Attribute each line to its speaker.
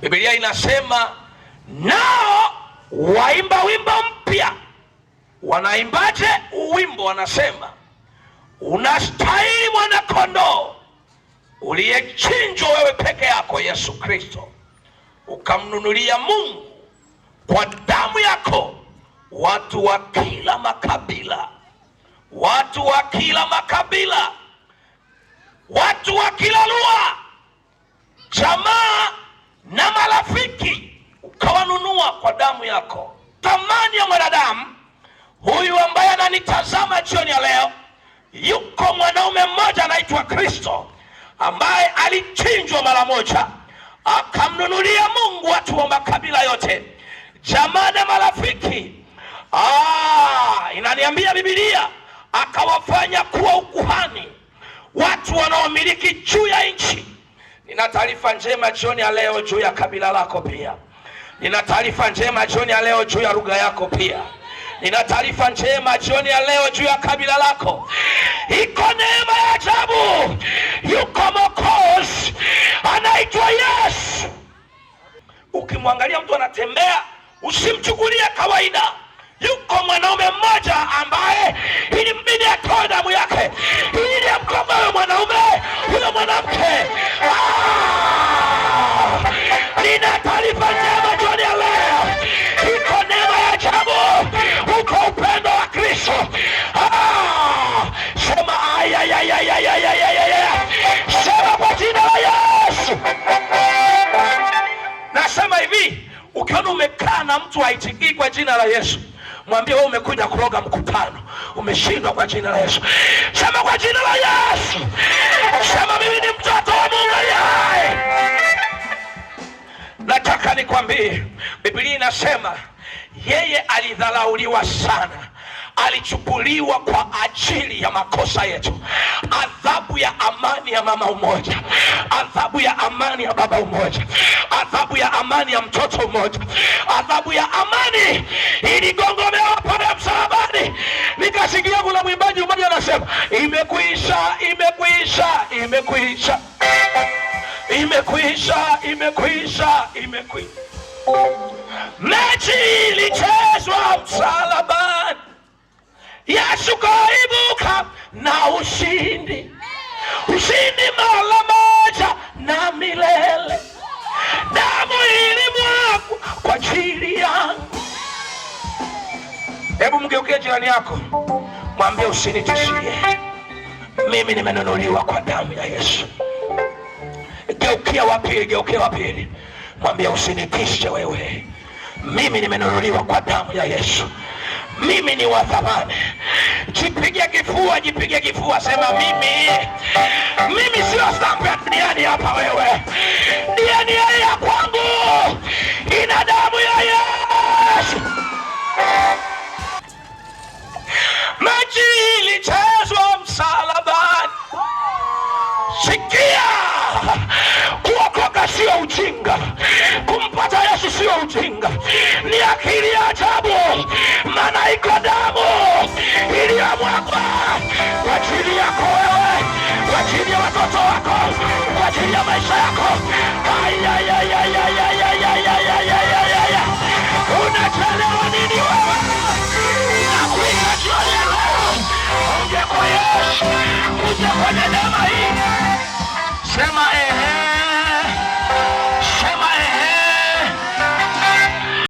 Speaker 1: Biblia inasema nao waimba wimbo mpya. Wanaimbaje wimbo? Wanasema unastahili mwana kondoo uliyechinjwa wewe peke yako, Yesu Kristo, ukamnunulia Mungu kwa damu yako watu wa kila makabila, watu wa kila makabila, watu wa kila lugha, jamaa na marafiki, ukawanunua kwa damu yako. Thamani ya mwanadamu huyu ambaye ananitazama jioni ya leo, yuko mwanaume mmoja anaitwa Kristo, ambaye alichinjwa mara moja, akamnunulia Mungu watu wa makabila yote, jamaa na marafiki. Inaniambia Biblia, akawafanya kuwa ukuhani, watu wanaomiliki juu ya nchi. Nina taarifa njema jioni ya leo juu ya kabila lako pia. Nina taarifa njema jioni ya leo juu ya lugha yako pia. Nina taarifa njema jioni ya leo juu ya kabila lako. Iko neema ya ajabu, yuko Mwokozi anaitwa Yesu. Ukimwangalia mtu anatembea, usimchukulie kawaida. Yuko mwanaume mmoja ambaye ilimbidi atoe damu yake ili amkomboe mwanaume huyo mwanamke. Nina taarifa njema jioni ya leo, iko neema ya ajabu, uko upendo wa Kristo. Sema ayayayayayayayaya, sema kwa jina la Yesu. Nasema hivi, ukiona umekaa na mtu haitikii kwa jina la Yesu, mwambie wewe umekuja kuroga mkutano, umeshindwa kwa jina la Yesu. Sema kwa jina la Yesu. Sema mimi ni mtoto wa Mungu aliye. Nataka nikwambie, Biblia inasema yeye alidharauliwa sana, alichukuliwa kwa ajili ya makosa yetu. Adhabu ya amani ya mama umoja, adhabu ya amani ya baba umoja, adhabu ya amani ya mtoto mmoja, adhabu ya amani iligongomewa pale msalabani. Nikasikia kuna mwimbaji mmoja anasema imekwisha, imekwisha, imekwisha, imekwisha, imekwisha, imekwisha. Mechi ilichezwa msalabani, Yesu kaibuka na ushindi, ushindi mara moja na milele. Damu ilimwagwa kwa ajili yangu. Hebu mgeukie jirani yako, mwambie usinitishie, mimi nimenunuliwa kwa damu ya Yesu. Geukia wa pili, geukia wa pili, mwambie usinitishe wewe, mimi nimenunuliwa kwa damu ya Yesu. Mimi ni wa thamani. Jipige kifua, jipige kifua, sema mimi sio stamp ya duniani hapa wewe. DNA ya kwangu ina damu ya Yesu. Maji ilichezwa msalabani. Sikia, kuokoka sio ujinga, kumpata Yesu sio ujinga, ni akili ya ajabu. Maana iko damu iliyomwagwa kwa ajili yako wewe, kwa ajili ya watoto wako, kwa ajili ya maisha yako. Unachelewa nini wewe? Nakuita jioni ya leo, uje kwa Yesu, uje kwenye neema